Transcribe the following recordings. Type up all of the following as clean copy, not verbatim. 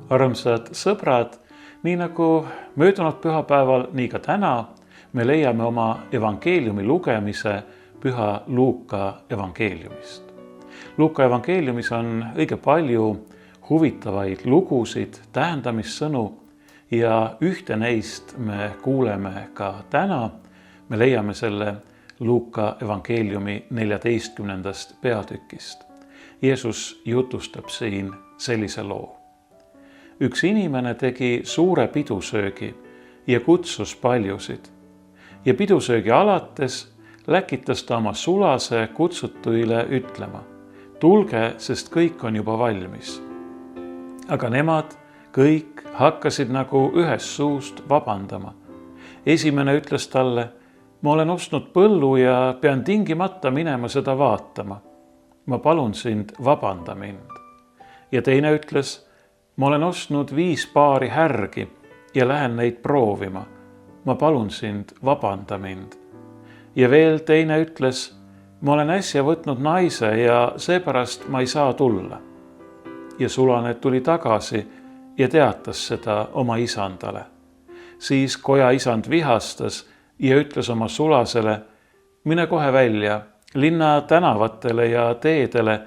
Armsad sõbrad, nii nagu möödunud pühapäeval, nii ka täna me leiame oma evangeeliumi lugemise püha Luuka evangeeliumist. Luuka evangeeliumis on õige palju huvitavaid lugusid, tähendamissõnu ja ühte neist me kuuleme ka täna. Me leiame selle Luuka evangeeliumi 14. peatükist. Jeesus jutustab siin sellise loo. Üks inimene tegi suure pidusöögi ja kutsus paljusid. Ja pidusöögi alates läkitas ta oma sulase kutsutuile ütlema: tulge, sest kõik on juba valmis. Aga nemad kõik hakkasid nagu ühest suust vabandama. Esimene ütles talle: ma olen ostnud põllu ja pean tingimata minema seda vaatama. Ma palun sind, vabanda mind. Ja teine ütles: ma olen ostnud 5 paari härgi ja lähen neid proovima. Ma palun sind, vabanda mind. Ja veel teine ütles: ma olen äsja võtnud naise ja seepärast ma ei saa tulla. Ja sulane tuli tagasi ja teatas seda oma isandale. Siis koja isand vihastas ja ütles oma sulasele: mine kohe välja linna tänavatele ja teedele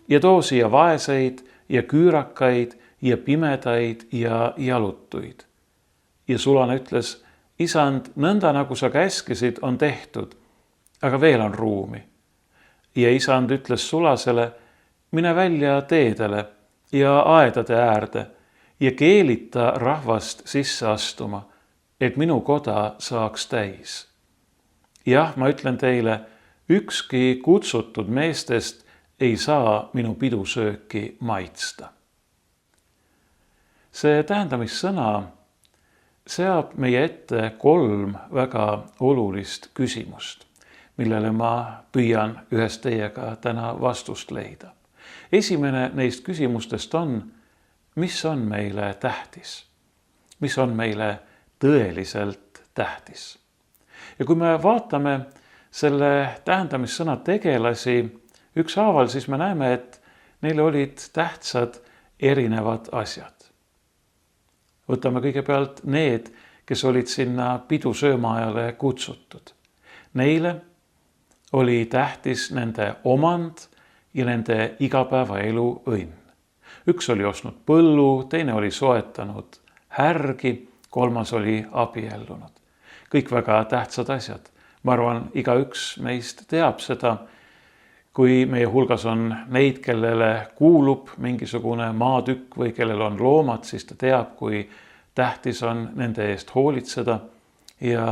ja too siia vaeseid ja küürakaid ja pimedaid ja jalutuid. Ja sulane ütles: isand, nõnda nagu sa käskisid, on tehtud, aga veel on ruumi. Ja isand ütles sulasele: mine välja teedele ja aedade äärde ja keelita rahvast sisse astuma, et minu koda saaks täis. Jah, ma ütlen teile, ükski kutsutud meestest ei saa minu pidusööki maitsta. See tähendamissõna seab meie ette 3 väga olulist küsimust, millele ma püüan ühes teiega täna vastust leida. Esimene neist küsimustest on, mis on meile tähtis? Mis on meile tõeliselt tähtis? Ja kui me vaatame selle tähendamissõna tegelasi ükshaaval, siis me näeme, et neil olid tähtsad erinevad asjad. Võtame kõigepealt need, kes olid sinna pidusöömaajale kutsutud. Neile oli tähtis nende omand ja nende igapäevaelu õnn. Üks oli ostnud põllu, teine oli soetanud härgi, 3. oli abiellunud. Kõik väga tähtsad asjad. Ma arvan, igaüks meist teab seda, kui meie hulgas on neid, kellele kuulub mingisugune maatükk või kellel on loomad, siis ta teab, kui tähtis on nende eest hoolitseda. Ja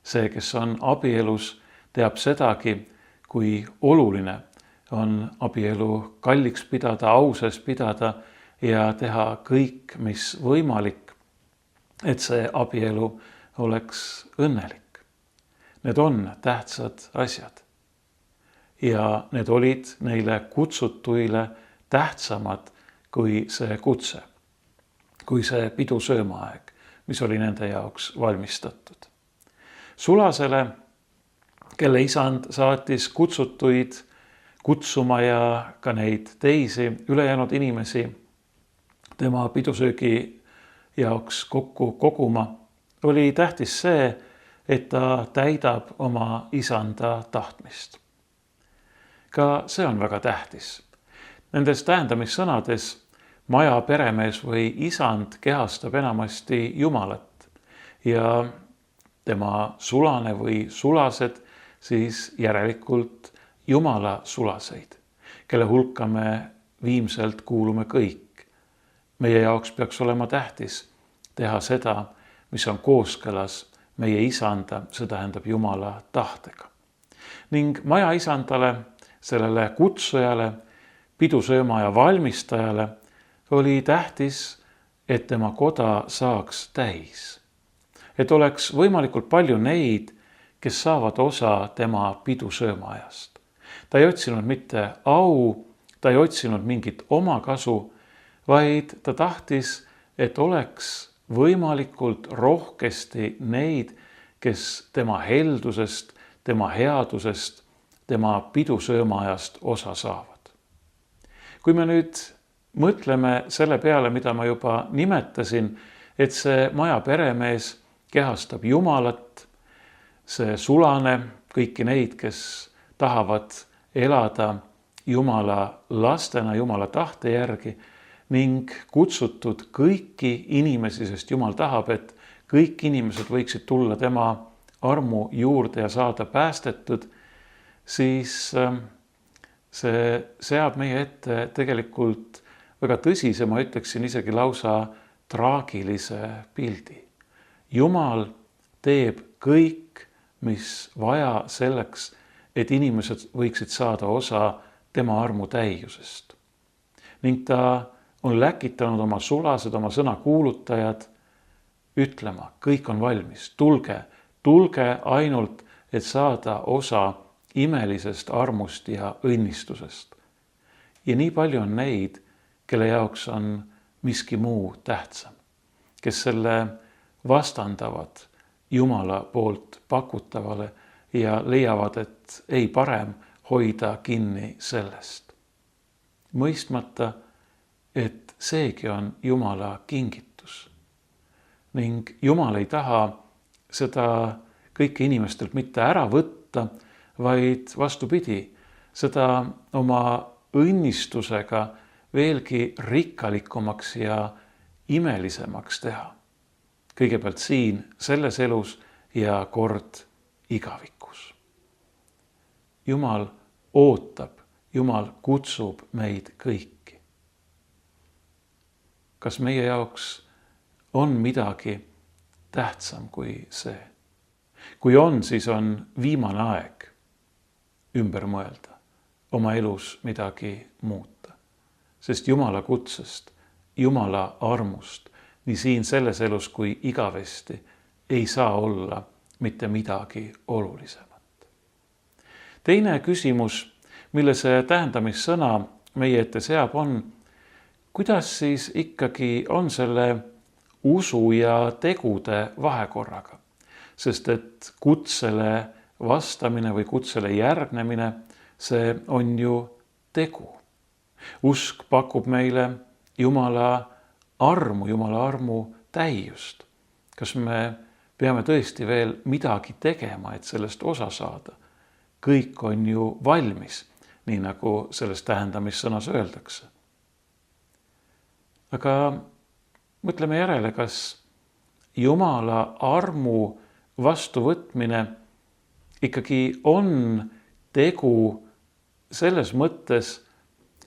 see, kes on abielus, teab sedagi, kui oluline on abielu kalliks pidada, ausas pidada ja teha kõik, mis võimalik, et see abielu oleks õnnelik. Need on tähtsad asjad. Ja need olid neile kutsutuile tähtsamad kui see kutse, kui see pidusöömaaeg, mis oli nende jaoks valmistatud. Sulasele, kelle isand saatis kutsutuid kutsuma ja ka neid teisi ülejäänud inimesi tema pidusöögi jaoks kokku koguma, oli tähtis see, et ta täidab oma isanda tahtmist. Ka see on väga tähtis. Nendes tähendamissõnades maja peremees või isand kehastab enamasti Jumalat ja tema sulane või sulased siis järelikult Jumala sulaseid, kelle hulka me viimselt kuulume kõik. Meie jaoks peaks olema tähtis teha seda, mis on kooskõlas meie isanda, see tähendab Jumala tahtega. Ning maja isandale, sellele kutsujale, pidusöömaaja valmistajale oli tähtis, et tema koda saaks täis. Et oleks võimalikult palju neid, kes saavad osa tema pidusöömaajast. Ta ei otsinud mitte au, ta ei otsinud mingit omakasu, vaid ta tahtis, et oleks võimalikult rohkesti neid, kes tema heldusest, tema headusest, tema pidusöömaajast osa saavad. Kui me nüüd mõtleme selle peale, mida ma juba nimetasin, et see maja peremees kehastab Jumalat, see sulane kõiki neid, kes tahavad elada Jumala lastena, Jumala tahte järgi ning kutsutud kõiki inimesi, sest Jumal tahab, et kõik inimesed võiksid tulla tema armu juurde ja saada päästetud, siis see seab meie ette tegelikult väga tõsise, ma ütleksin isegi lausa traagilise pildi. Jumal teeb kõik, mis vaja selleks, et inimesed võiksid saada osa tema armu täiusest. Ning ta on läkitanud oma sulased, oma sõnakuulutajad ütlema, kõik on valmis, tulge ainult, et saada osa imelisest armust ja õnnistusest. Ja nii palju on neid, kelle jaoks on miski muu tähtsam, kes selle vastandavad Jumala poolt pakutavale ja leiavad, et ei parem hoida kinni sellest. Mõistmata, et seegi on Jumala kingitus. Ning Jumal ei taha seda kõike inimestelt mitte ära võtta, vaid vastupidi, seda oma õnnistusega veelgi rikkalikumaks ja imelisemaks teha. Kõigepealt siin, selles elus ja kord igavikus. Jumal ootab, Jumal kutsub meid kõiki. Kas meie jaoks on midagi tähtsam kui see? Kui on, siis on viimane aeg ümber mõelda, oma elus midagi muuta. Sest Jumala kutsest, Jumala armust, nii siin selles elus kui igavesti ei saa olla mitte midagi olulisemat. Teine küsimus, mille see tähendamissõna meie ette seab, on, kuidas siis ikkagi on selle usu ja tegude vahekorraga? Sest et kutsele vastamine või kutsele järgnemine, see on ju tegu. Usk pakub meile Jumala armu täiust. Kas me peame tõesti veel midagi tegema, et sellest osa saada? Kõik on ju valmis, nii nagu selles tähendamissõnas öeldakse. Aga mõtleme järele, kas Jumala armu vastuvõtmine ikkagi on tegu selles mõttes,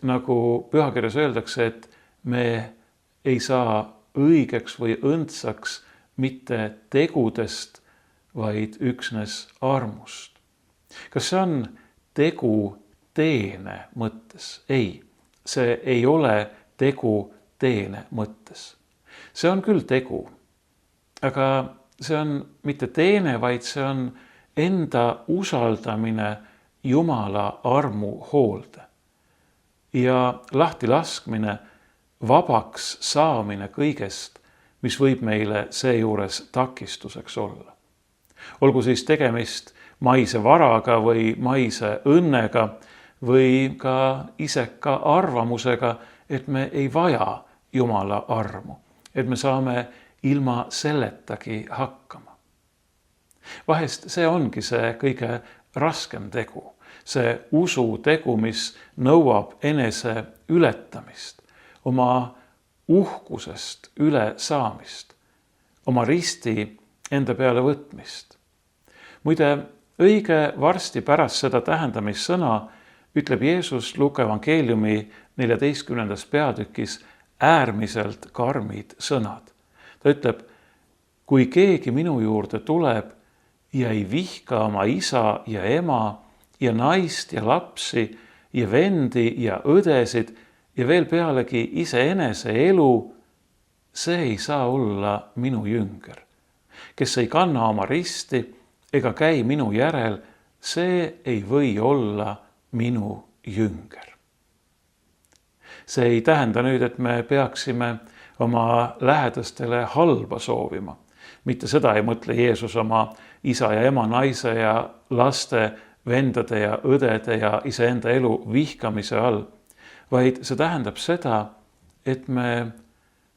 nagu pühakirjas öeldakse, et me ei saa õigeks või õndsaks mitte tegudest, vaid üksnes armust. Kas see on tegu teene mõttes? Ei, see ei ole tegu teene mõttes. See on küll tegu, aga see on mitte teene, vaid see on enda usaldamine Jumala armu hoolde ja lahti laskmine, vabaks saamine kõigest, mis võib meile seejuures takistuseks olla. Olgu siis tegemist maise varaga või maise õnnega või ka iseka arvamusega, et me ei vaja Jumala armu, et me saame ilma selletagi hakkama. Vahest see ongi see kõige raskem tegu, see usutegu, mis nõuab enese ületamist, oma uhkusest üle saamist, oma risti enda peale võtmist. Muide, õige varsti pärast seda tähendamissõna ütleb Jeesus Luuka evangeeliumi 14. peatükis äärmiselt karmid sõnad. Ta ütleb, kui keegi minu juurde tuleb ja ei vihka oma isa ja ema ja naist ja lapsi ja vendi ja õdesid ja veel pealegi iseenese elu, see ei saa olla minu jünger. Kes ei kanna oma risti ega käi minu järel, see ei või olla minu jünger. See ei tähenda nüüd, et me peaksime oma lähedastele halba soovima. Mitte seda ei mõtle Jeesus oma isa ja ema, naise ja laste, vendade ja õdede ja iseenda elu vihkamise all, vaid see tähendab seda, et me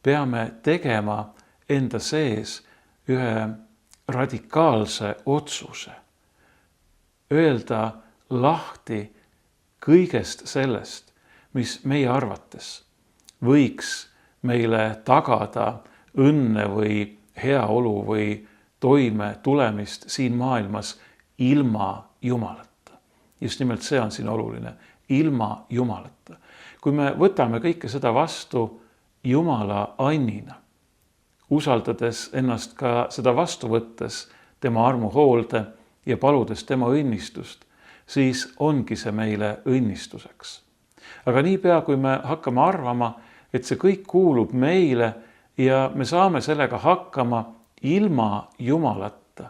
peame tegema enda sees ühe radikaalse otsuse. Öelda lahti kõigest sellest, mis meie arvates võiks meile tagada õnne või heaolu või toime tulemist siin maailmas ilma Jumalata. Just nimelt see on siin oluline, ilma Jumalata. Kui me võtame kõike seda vastu Jumala annina, usaldades ennast ka seda vastu võttes tema armu hoolde ja paludes tema õnnistust, siis ongi see meile õnnistuseks. Aga niipea, kui me hakkame arvama, et see kõik kuulub meile ja me saame sellega hakkama ilma Jumalata,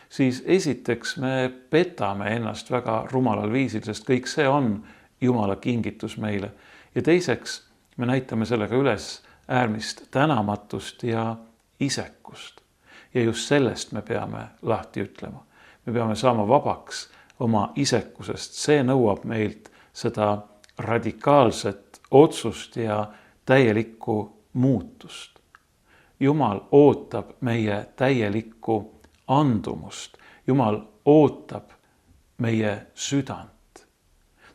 siis esiteks me petame ennast väga rumalal viisil, sest kõik see on Jumala kingitus meile. Ja teiseks me näitame sellega üles äärmist tänamatust ja isekust. Ja just sellest me peame lahti ütlema. Me peame saama vabaks oma isekusest. See nõuab meilt seda radikaalset otsust ja täielikku muutust. Jumal ootab meie täielikku andumust. Jumal ootab meie südant.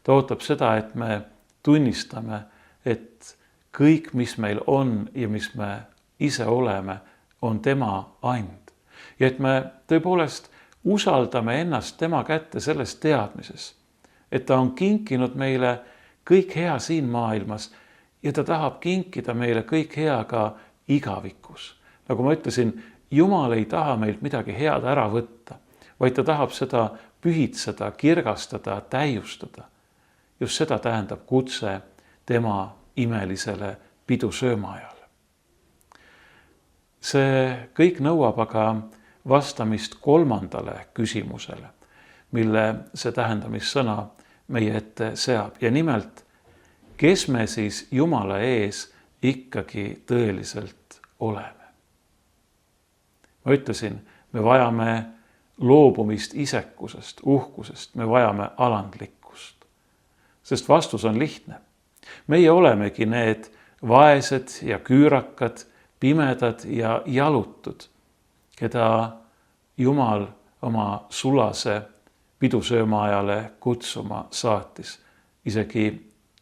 Ta ootab seda, et me tunnistame, et kõik, mis meil on ja mis me ise oleme, on tema and. Ja et me tõepoolest usaldame ennast tema kätte selles teadmises, et ta on kinkinud meile kõik hea siin maailmas ja ta tahab kinkida meile kõik hea ka igavikus. Nagu ma ütlesin, Jumal ei taha meilt midagi head ära võtta, vaid ta tahab seda pühitseda, kirgastada, täiustada. Just seda tähendab kutse tema imelisele pidusöömaajale. See kõik nõuab aga vastamist kolmandale küsimusele, mille see tähendamissõna meie ette seab. Ja nimelt, kes me siis Jumala ees ikkagi tõeliselt oleme? Ma ütlesin, me vajame loobumist isekusest, uhkusest, me vajame alandlikkust. Sest vastus on lihtne. Meie olemegi need vaesed ja küürakad, pimedad ja jalutud, keda Jumal oma sulase pidusöömaajale kutsuma saatis. Isegi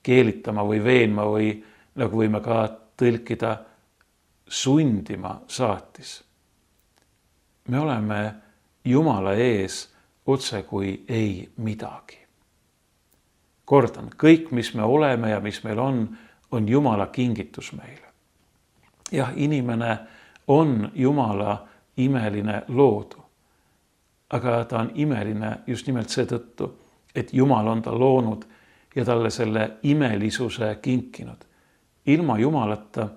keelitama või veenma või nagu võime ka tõlkida, sundima saatis. Me oleme Jumala ees otse kui ei midagi. Kordan, kõik, mis me oleme ja mis meil on Jumala kingitus meile. Jah, inimene on Jumala imeline loodu, aga ta on imeline just nimelt seetõttu, et Jumal on ta loonud ja talle selle imelisuse kinkinud. Ilma Jumalata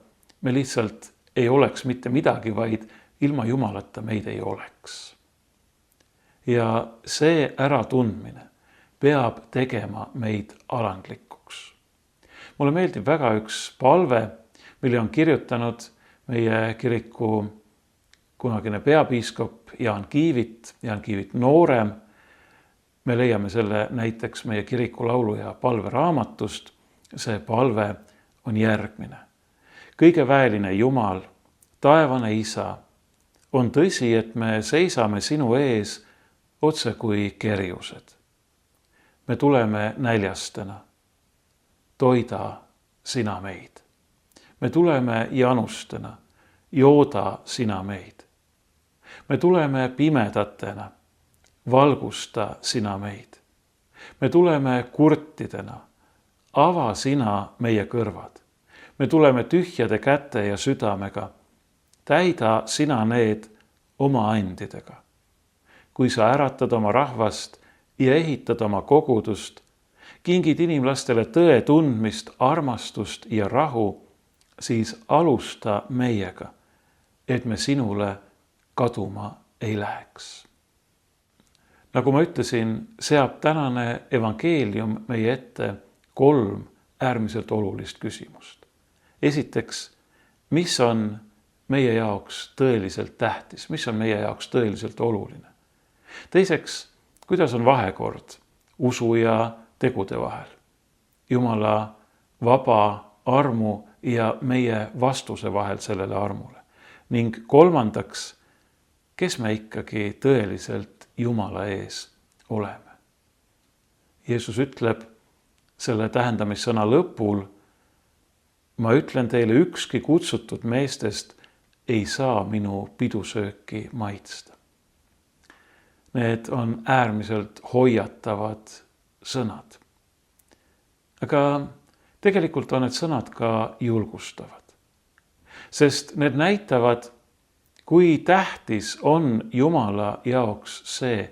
me lihtsalt ei oleks mitte midagi, vaid ilma Jumalata meid ei oleks. Ja see äratundmine peab tegema meid alandlikuks. Mulle meeldib väga üks palve, mille on kirjutanud meie kiriku kunagine peapiiskop Jaan Kiivit noorem. Me leiame selle näiteks meie kiriku laulu- ja palveraamatust. See palve on järgmine. Kõige väeline Jumal, taevane Isa, on tõsi, et me seisame sinu ees otse kui kerjused. Me tuleme näljastena. Toida sina meid. Me tuleme janustena. Jooda sina meid. Me tuleme pimedatena. Valgusta sina meid. Me tuleme kurtidena. Ava sina meie kõrvad. Me tuleme tühjade käte ja südamega. Täida sina need oma andidega. Kui sa äratad oma rahvast ja ehitad oma kogudust, kingid inimlastele tõe tundmist, armastust ja rahu, siis alusta meiega, et me sinule kaduma ei läheks. Nagu ma ütlesin, seab tänane evangeelium meie ette 3 äärmiselt olulist küsimust. Esiteks, mis on meie jaoks tõeliselt tähtis, mis on meie jaoks tõeliselt oluline? Teiseks, kuidas on vahekord usu ja tegude vahel? Jumala vaba armu ja meie vastuse vahel sellele armule. Ning kolmandaks, kes me ikkagi tõeliselt Jumala ees oleme. Jeesus ütleb selle tähendamissõna lõpul, ma ütlen teile, ükski kutsutud meestest ei saa minu pidusööki maitsta. Need on äärmiselt hoiatavad sõnad. Aga tegelikult on need sõnad ka julgustavad. Sest need näitavad, kui tähtis on Jumala jaoks see,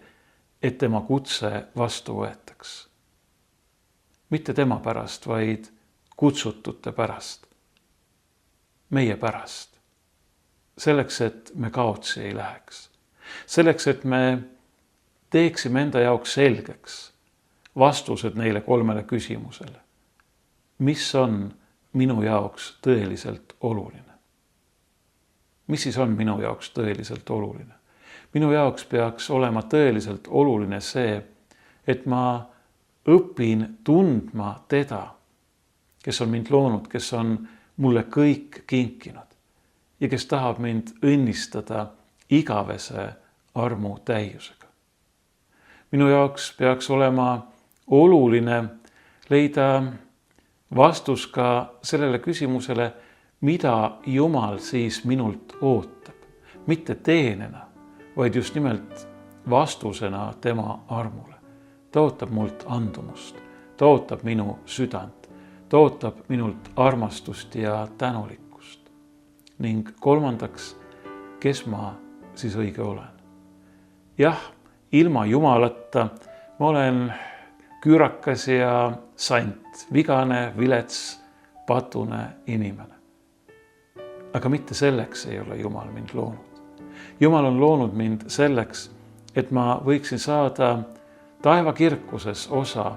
et tema kutse vastu võetaks. Mitte tema pärast, vaid kutsutute pärast. Meie pärast. Selleks, et me kaotsi ei läheks. Selleks, et me teeksime enda jaoks selgeks vastused neile 3 küsimusele. Mis on minu jaoks tõeliselt oluline? Mis siis on minu jaoks tõeliselt oluline? Minu jaoks peaks olema tõeliselt oluline see, et ma õpin tundma teda, kes on mind loonud, kes on mulle kõik kinkinud ja kes tahab mind õnnistada igavese armu täiusega. Minu jaoks peaks olema oluline leida vastus ka sellele küsimusele, mida Jumal siis minult ootab. Mitte teenena, vaid just nimelt vastusena tema armule. Ta ootab mult andumust, ta ootab minu südant, ta ootab minult armastust ja tänulikkust. Ning kolmandaks, kes ma siis õige olen? Jah, ilma Jumalata ma olen küürakas ja sant, vigane, vilets, patune inimene. Aga mitte selleks ei ole Jumal mind loonud. Jumal on loonud mind selleks, et ma võiksin saada taevakirkuses osa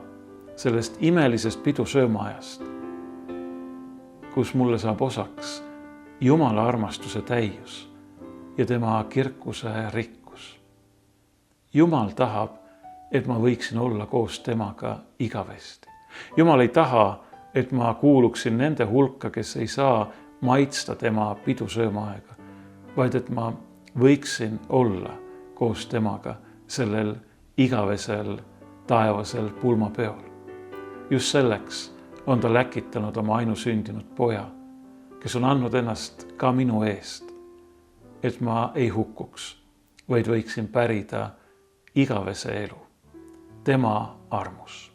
sellest imelisest pidusöömaajast, kus mulle saab osaks Jumala armastuse täius ja tema kirkuse rikkus. Jumal tahab, et ma võiksin olla koos temaga igavesti. Jumal ei taha, et ma kuuluksin nende hulka, kes ei saa maitsta tema pidusöömaaega, vaid et ma võiksin olla koos temaga sellel igavesel taevasel pulmapeol. Just selleks on ta läkitanud oma ainusündinud poja, kes on andnud ennast ka minu eest, et ma ei hukkuks, vaid võiksin pärida igavese elu tema armus.